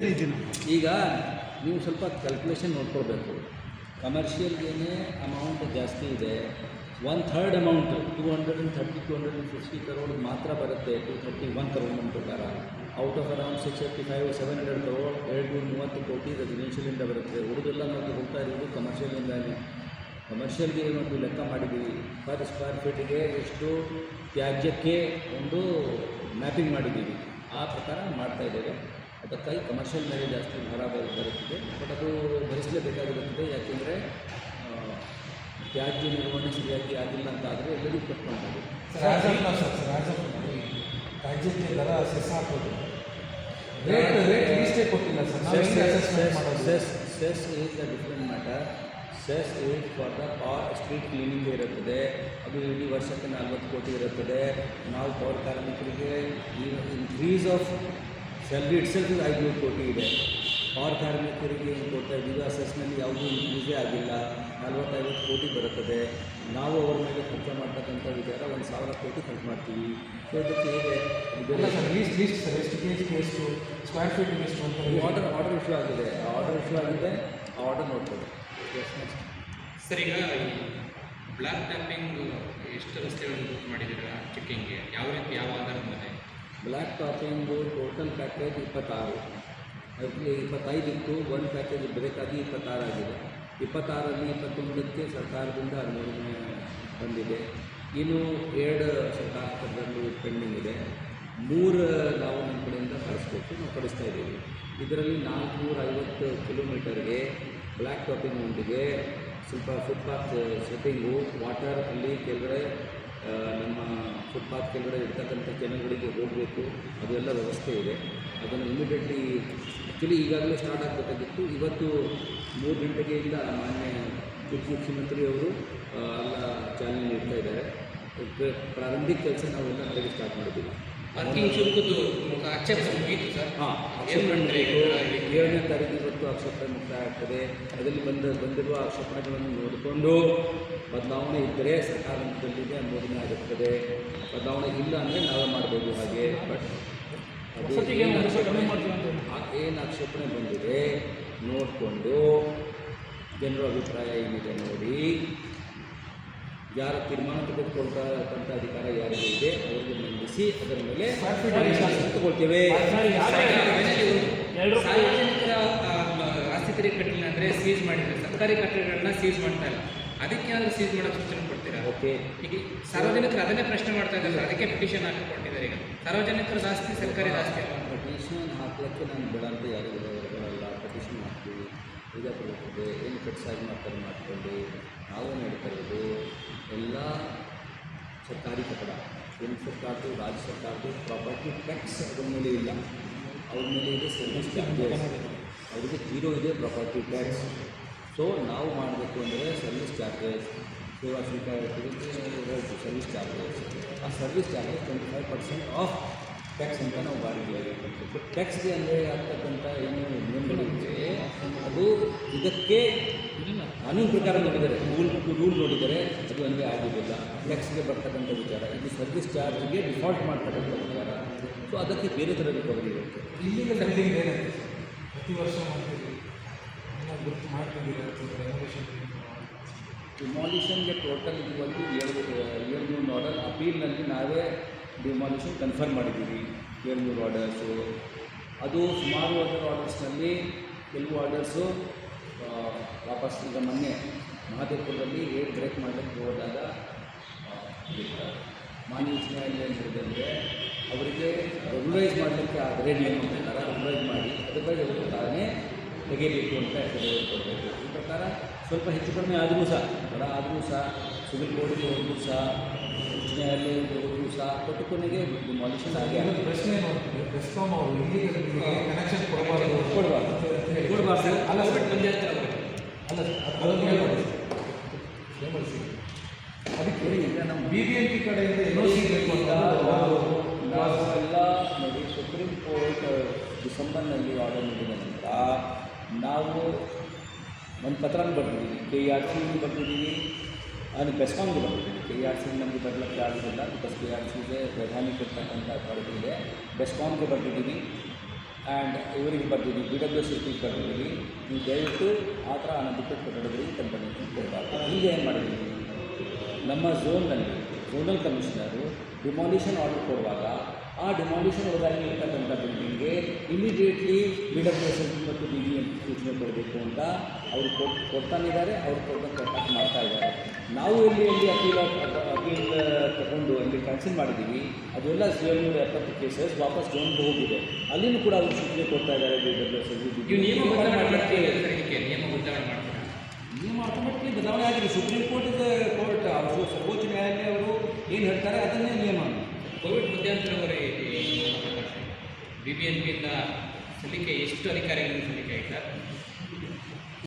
ಈಗ ನೀವು ಸ್ವಲ್ಪ ಕ್ಯಾಲ್ಕುಲೇಷನ್ ನೋಡ್ಕೊಳ್ಬೇಕು. ಕಮರ್ಷಿಯಲ್ಗೇನೆ ಅಮೌಂಟ್ ಜಾಸ್ತಿ ಇದೆ. 1/3 ಅಮೌಂಟ್ 250 crore ಮಾತ್ರ ಬರುತ್ತೆ. 231 crore ನಮ್ಮ ಪ್ರಕಾರ. ಔಟ್ ಆಫ್ ಅರೌಂಡ್ 685-700 crore 230 ಕೋಟಿ ರೆಸಿಡೆನ್ಷಿಯಲಿಂದ ಬರುತ್ತೆ. ಉಳಿದೆಲ್ಲ ನಾವು ತಗೊಳ್ತಾ ಇರೋದು ಕಮರ್ಷಿಯಲಿಂದಾನೆ. ಕಮರ್ಷಿಯಲ್ಗೆ ಒಂದು ಲೆಕ್ಕ ಮಾಡಿದ್ದೀವಿ. ಪರ್ ಸ್ಕ್ವೇರ್ ಫೀಟಿಗೆ ಎಷ್ಟು ತ್ಯಾಜ್ಯಕ್ಕೆ ಒಂದು ಮ್ಯಾಪಿಂಗ್ ಮಾಡಿದ್ದೀವಿ. ಆ ಪ್ರಕಾರ ಮಾಡ್ತಾಯಿದ್ದೇವೆ. ಅದಕ್ಕಾಗಿ ಕಮರ್ಷಿಯಲ್ ಮೇಲೆ ಜಾಸ್ತಿ ಭಾರ ಬರುತ್ತದೆ. ಬಟ್ ಅದು ಭರಿಸಲೇಬೇಕಾಗಿರುತ್ತದೆ. ಯಾಕೆಂದರೆ ತ್ಯಾಜ್ಯ ನಿರ್ವಹಣೆ ಸರಿಯಾಗಿ ಆಗಿಲ್ಲ ಅಂತ ಆದರೆ ಎಲ್ಲರಿಗೂ ಕಟ್ಕೊಳ್ಬೋದು. ತ್ಯಾಜ್ಯಕ್ಕೆ ದರ ಸೆಸ್ ಹಾಕೋದು ರೇಟ್ ಲೀಸ್ಟೇ ಕೊಟ್ಟಿಲ್ಲ sir. Cess is a different matter. Cess is for the street cleaning ಇರುತ್ತದೆ. ಅದು ಇಡೀ ವರ್ಷಕ್ಕೆ 40 ಕೋಟಿ ಇರುತ್ತದೆ. ನಾವು ಪೌರ ಕಾರ್ಮಿಕರಿಗೆ ಇನ್ಕ್ರೀಸ್ ಆಫ್ ಸ್ಯಾಲ್ರಿ ಇಟ್ಸೆಲ್ಫ್ 500 ಕೋಟಿ ಇದೆ. ಪೌರ ಕಾರ್ಮಿಕರಿಗೆ ಕೊಡ್ತಾ ಇದ್ದೀವಿ. ಆ ಸೆಸ್ನಲ್ಲಿ ಯಾವುದೂ ಇನ್ಕ್ರೀಸೇ ಆಗಿಲ್ಲ. 40-50 ಕೋಟಿ ಬರುತ್ತದೆ. ನಾವು ಅವರ ಮೇಲೆ ಖರ್ಚು ಮಾಡ್ತಕ್ಕಂಥ ವಿಚಾರ 1,000 ಕೋಟಿ ಖರ್ಚು ಮಾಡ್ತೀವಿ. ಸೊ ಇದಕ್ಕೆ ಹೇಗೆ ಲೀಸ್ಟ್ ಸರ್ ಎಷ್ಟು ಎಷ್ಟು ಸ್ಕ್ವೇರ್ ಫೀಟ್ ಎಷ್ಟು ಅಂತ ಆರ್ಡರ್ ಇಶ್ಯೂ ಆಗಿದೆ. ಆರ್ಡರ್ ಇಶ್ಯೂ ಆಗಿದೆ. ಆ ಆರ್ಡರ್ ನೋಡ್ಕೊಳ್ಳಿ. ಸರ್, ಈಗ ಬ್ಲ್ಯಾಕ್ ಟ್ಯಾಪಿಂಗ್ ಎಷ್ಟು ರಸ್ತೆಗಳನ್ನು ಬುಕ್ ಮಾಡಿದ್ದೀರಾ ಚೆಕ್ಕಿಂಗ್ಗೆ? ಯಾವ ರೀತಿ ಯಾವ ಆಧಾರದ ಮೇಲೆ? Black topping total package 26. ಅದರಲ್ಲಿ 25 ಇತ್ತು. ಒಂದು ಪ್ಯಾಕೇಜ್ ಬೇಕಾಗಿ 26 ಆಗಿದೆ. 26ರಲ್ಲಿ 21ಕ್ಕೆ ಸರ್ಕಾರದಿಂದ ಅನುಮೋದನೆ ಬಂದಿದೆ. ಇನ್ನು 2 ಸರ್ಕಾರದಲ್ಲಿ ಪೆಂಡಿಂಗ್ ಇದೆ. 3 ನಾವು ನಮ್ಮ ಕಡೆಯಿಂದ ಕಳಿಸ್ಬೇಕು. ನಾವು ಕಳಿಸ್ತಾ ಇದ್ದೀವಿ. ಇದರಲ್ಲಿ 450 ಕಿಲೋಮೀಟರ್ಗೆ ಬ್ಲ್ಯಾಕ್ ಟಾಪಿಂಗ್ ಉಂಟಿಗೆ ಸ್ವಲ್ಪ ಫುಟ್ಪಾತ್ ಸೆಟ್ಟಿಂಗು, ವಾಟರ್ ಅಲ್ಲಿ ಕೆಳಗಡೆ ನಮ್ಮ ಫುಟ್ಪಾತ್ ಕೆಳಗಡೆ ಇರ್ತಕ್ಕಂಥ ಜನಗಳಿಗೆ ಹೋಗಬೇಕು. ಅದೆಲ್ಲ ವ್ಯವಸ್ಥೆ ಇದೆ. ಅದನ್ನು ಇಮಿಡಿಯೇಟ್ಲಿ ಆ್ಯಕ್ಚುಲಿ ಈಗಾಗಲೇ ಸ್ಟಾರ್ಟ್ ಆಗಬೇಕಾಗಿತ್ತು. ಇವತ್ತು 3 ಗಂಟೆಗೆಯಿಂದ ಮಾನ್ಯ ಮುಖ್ಯಮಂತ್ರಿಯವರು ಎಲ್ಲ ಚಾಲನೆ ನೀಡ್ತಾ ಇದ್ದಾರೆ. ಪ್ರಾರಂಭಿಕ ಕೆಲಸ ನಾವೆಲ್ಲ ಕಡೆಗೆ ಸ್ಟಾರ್ಟ್ ಮಾಡಿದ್ದೀವಿ. ಪಾರ್ಕಿಂಗ್ ಶುಲ್ಕದ್ದು ಆಕ್ಷೇಪಣೆ ಮುಗಿಯಿತು ಸರ್. ಹಾಂ, ಆಕ್ಷೇಪಣೆ 7ನೇ ತಾರೀಕು ಇವತ್ತು ಆಕ್ಷೇಪಣೆ ಮುಕ್ತಾಯ ಆಗ್ತದೆ. ಅದರಲ್ಲಿ ಬಂದಿರುವ ಆಕ್ಷೇಪಣೆಗಳನ್ನು ನೋಡಿಕೊಂಡು ಬದಲಾವಣೆ ಇದ್ದರೆ ಸರ್ಕಾರ ಹಂತದಲ್ಲಿದೆ ಅನುಮೋದನೆ ಆಗುತ್ತದೆ. ಬದಲಾವಣೆ ಇಲ್ಲ ಅಂದರೆ ನಾವೇ ಮಾಡ್ಬೋದು ಹಾಗೆ. ಬಟ್ ಅದು ಏನು ಆಕ್ಷೇಪಣೆ ಬಂದಿದೆ ನೋಡಿಕೊಂಡು ಜನರ ಅಭಿಪ್ರಾಯ ಏನಿದೆ ನೋಡಿ, ಯಾರ ತೀರ್ಮಾನ ತೆಗೆದುಕೊಳ್ತಕ್ಕಂಥ ಅಧಿಕಾರ ಯಾರಿಗೆ ಇದೆ ಅವರಿಗೆ ಮಂಡಿಸಿ ಅದರ ಮೇಲೆ ತಗೊಳ್ತೇವೆ. ಸಾರ್ವಜನಿಕರ ಆಸ್ತಿ ತೆರಿಗೆ ಕಟ್ಟಿಲ್ಲ ಅಂದರೆ ಸೀಸ್ ಮಾಡಿದರೆ ಸರ್ಕಾರಿ ಕಟ್ಟಡಗಳನ್ನ ಸೀಸ್ ಮಾಡ್ತಾ ಇಲ್ಲ. ಅದಕ್ಕೆ ಏನಾದರೂ ಸೀಸ್ ಮಾಡೋಕ್ಕೆ ಸೂಚನೆ ಕೊಡ್ತೀರಾ? ಓಕೆ. ಈಗ ಸಾರ್ವಜನಿಕರು ಅದನ್ನೇ ಪ್ರಶ್ನೆ ಮಾಡ್ತಾ ಇದ್ದಾರೆ. ಅದಕ್ಕೆ ಪಿಟಿಷನ್ ಹಾಕಿಕೊಂಡಿದ್ದಾರೆ. ಈಗ ಸಾರ್ವಜನಿಕರ ಆಸ್ತಿ ಸರ್ಕಾರಿ ಆಸ್ತಿ ಅಲ್ಲ. ಪಿಟಿಷನ್ ಹಾಕಲಿಕ್ಕೆ ನಾನು ಬಿಡ ಅಂತ ಯಾರಿಗೂ ಬರಲ್ಲ. ಪಿಟಿಷನ್ ಹಾಕ್ತೀವಿ. ಈಗ ಬರುತ್ತದೆ. ಏನು ಕಟ್ಸಾಗಿ ಮಾಡ್ತಾರೆ ಮಾಡಿಕೊಂಡು ನಾವು ನಡೀತಾ ಇರೋದು ಎಲ್ಲ ಸರ್ಕಾರಿ ಕಟ್ಟಡ, ಕೇಂದ್ರ ಸರ್ಕಾರದ್ದು ರಾಜ್ಯ ಸರ್ಕಾರದ್ದು ಪ್ರಾಪರ್ಟಿ ಟ್ಯಾಕ್ಸ್ ಅದ್ರ ಮೇಲೆ ಇಲ್ಲ. ಅವ್ರ ಮೇಲೆ ಇದೆ ಸರ್ವಿಸ್ ಚಾರ್ಜಸ್. ಅವರಿಗೆ 0 ಇದೆ ಪ್ರಾಪರ್ಟಿ ಟ್ಯಾಕ್ಸ್. ಸೊ ನಾವು ಮಾಡಬೇಕು ಅಂದರೆ ಸರ್ವಿಸ್ ಚಾರ್ಜಸ್, ಸೇವಾ ಶುಲ್ಕ ಸರ್ವಿಸ್ ಚಾರ್ಜಸ್. ಆ ಸರ್ವಿಸ್ ಚಾರ್ಜಸ್ 25% ಆಫ್ ಟ್ಯಾಕ್ಸ್ ಅಂತ ನಾವು ಬಾಡಿಗೆ ಟ್ಯಾಕ್ಸ್ಗೆ ಅಂದರೆ ಆಗ್ತಕ್ಕಂಥ ಏನು ನಿಯಮಗಳಿದೆ ಅದು ಇದಕ್ಕೆ ಕಾನೂನು ಪ್ರಕಾರ ನೋಡಿದರೆ ರೂಲ್ ನೋಡಿದರೆ ಅದು ನನಗೆ ಆಗೋದಿಲ್ಲ. ಟ್ಯಾಕ್ಸ್ಗೆ ಬರ್ತಕ್ಕಂಥ ವಿಚಾರ ಇದು ಸರ್ವಿಸ್ ಚಾರ್ಜ್ಗೆ ಡಿಫಾಲ್ಟ್ ಮಾಡ್ತಕ್ಕಂಥ ವಿಚಾರ. ಸೊ ಅದಕ್ಕೆ ಬೇರೆ ಥರ ರಿಕವರಿ ಇರುತ್ತೆ. ಇಲ್ಲಿಗೆ ಬಿಲ್ಡಿಂಗ್ ಏನಾಗ್ತದೆ ಪ್ರತಿ ವರ್ಷ ಮಾಡ್ತೀವಿ ಗುರುತು ಮಾಡ್ತಿದ್ದೀರಾ ಡಿಮಾಲಿಷನ್ಗೆ ಟೋಟಲ್ ಇವತ್ತು 700 ಆರ್ಡರ್. ಅಪೀಲ್ನಲ್ಲಿ ನಾವೇ ಡಿಮಾಲಿಷನ್ ಕನ್ಫರ್ಮ್ ಮಾಡಿದ್ದೀವಿ 700 ಆರ್ಡರ್ಸು. ಅದು ಸುಮಾರು ಆರ್ಡರ್ಸ್ನಲ್ಲಿ ಕೆಲವು ಆರ್ಡರ್ಸು ವಾಪಸ್ ಈಗ ಮೊನ್ನೆ ಮಹದೇವಪುರದಲ್ಲಿ ರೇಟ್ ಬ್ರೇಕ್ ಮಾಡಲಿಕ್ಕೆ ಹೋದಾಗ ಮಾನ್ಯ ನ್ಯಾಯಾಲಯ ಹೇಳಿದಂದರೆ ಅವರಿಗೆ ರೆಗ್ಯುಲೈಸ್ ಮಾಡಲಿಕ್ಕೆ ಆದರೆ ನಿಯಮ ಪ್ರಕಾರ ರೆಗ್ಯುಲೈಸ್ ಮಾಡಿ ಅದಕ್ಕಾಗಿ ಅವರು ತಾನೇ ತೆಗೆಯಬೇಕು ಅಂತ ಕೊಡಬೇಕು. ಈ ಪ್ರಕಾರ ಸ್ವಲ್ಪ ಹೆಚ್ಚು ಕಡಿಮೆ ಆದರೂ ಸಹ ಬಡ ಆದರೂ ಸಹ ಸಿವಿಲ್ ಕೋರ್ಟ್ಗೆ ಹೋದರೂ ಸಹ ಉಚ್ಚ ನ್ಯಾಯಾಲಯಕ್ಕೆ ಹೋದರೂ ಸಹ ಕೊಟ್ಟು ಕೊನೆಗೆ ಡಿಮಾಲಿಷನ್ ಆಗಿ ಪ್ರಶ್ನೆ ನೋಡ್ತೀವಿ. ಬೆಸ್ಕಾಂ ಅವರು ಇಲ್ಲಿ ಕನೆಕ್ಷನ್ ಕೊಡಬಾರ್ದು ಅಲ್ಲ ಪಂಚಾಯತ್ ಅಲ್ಲ ಅದನ್ನು ಹೇಳ್ಬೋದು ಅದಕ್ಕೆ ಈಗ ನಮ್ಮ BBMP ಕಡೆಯಿಂದ NOC ಬೇಕು ಅಂತ ನಾವೆಲ್ಲ ನೋಡಿ ಸುಪ್ರೀಂ ಕೋರ್ಟ್ ಡಿಸೆಂಬರ್ನಲ್ಲಿ ಆರ್ಡರ್ ನೀಡಿದ ನಂತರ ನಾವು ಒಂದು ಪತ್ರನ ಬರೆದಿದ್ದೀವಿ. KRC ಬರೆದಿದ್ದೀವಿ. ಅದು ಬೆಸ್ಕಾಂಗೆ ಬರೆದಿದ್ದೀವಿ. KRC ನಮಗೆ ಬರಲಿಕ್ಕೆ ಆಗೋದಿಲ್ಲ. ಬಿಕಾಸ್ KRCಗೆ ಪ್ರಧಾನಿ ಕೊಡ್ತಕ್ಕಂಥ ಅಥಾರಿಟಿ ಇದೆ. ಬೆಸ್ಕಾಂಗೆ ಬರೆದಿದ್ದೀವಿ. ಆ್ಯಂಡ್ ಇವರಿಗೆ ಬರ್ತಿದ್ದೀವಿ BWSSB ಬರ್ತಿದ್ದೀವಿ, ನೀವು ದಯವಿಟ್ಟು ಆ ಥರ ಅನಧಿಕೃತ ಕಟ್ಟಡಗಳಿಗೆ ಕಂಪನಿ ಕೊಡಬಾರ್ದು. ಈಗ ಏನು ಮಾಡಿದ್ದೀವಿ, ನಮ್ಮ ಝೋನಲ್ ಕಮಿಷನರು ಡಿಮಾಲಿಷನ್ ಆರ್ಡರ್ ಕೊಡುವಾಗ ಆ ಡಿಮಾಲಿಷನ್ ಒಳಗಾಗಿ ಇರ್ತಕ್ಕಂಥ ಬಿಲ್ಡಿಂಗ್ಗೆ ಇಮಿಡಿಯೇಟ್ಲಿ BWSSB ಮತ್ತು BBMP ಸೂಚನೆ ಕೊಡಬೇಕು ಅಂತ ಅವರು ಕೊಡ್ತಾನಿದ್ದಾರೆ. ಅವರು ಕಾಂಟ್ಯಾಕ್ಟ್ ಮಾಡ್ತಾ ಇದ್ದಾರೆ. ನಾವು ಎಲ್ಲಿ ಅಪೀಲ್ ತಗೊಂಡು ಅಲ್ಲಿ ಕ್ಯಾನ್ಸಲ್ ಮಾಡಿದ್ದೀವಿ, ಅದೆಲ್ಲ 770 ಕೇಸಸ್ ವಾಪಸ್ ಝೋನ್ಗೆ ಹೋಗಿದೆ. ಅಲ್ಲಿನೂ ಕೂಡ ಅವರು ಸೂಚನೆ ಕೊಡ್ತಾ ಇದ್ದಾರೆ BWSSB. ನೀವು ನಿಯಮ ಬದಲಾವಣೆ ಮಾಡ್ತೀರಾ ಸರ್? ಇದಕ್ಕೆ ನಿಯಮ ಬದಲಾವಣೆ ಮಾಡ್ತೀರಾ? ನಿಯಮ ಆಟೋಮೆಟಿಕ್ಲಿ ಬದಲಾವಣೆ ಆಗಿದೆ. ಸುಪ್ರೀಂ ಕೋರ್ಟ್ ಅವರು ಸರ್ವೋಚ್ಚ ನ್ಯಾಯಾಲಯ ಅವರು ಏನು ಹೇಳ್ತಾರೆ ಅದನ್ನೇ ನಿಯಮ. ಕೋವಿಡ್ ಮಧ್ಯಂತರವರೆಗೆ BBMP ಯಿಂದ ಸಲ್ಲಿಕೆ ಎಷ್ಟು ಅಧಿಕಾರಿಗಳಿಂದ ಸಲ್ಲಿಕೆ ಆಯ್ತಾ?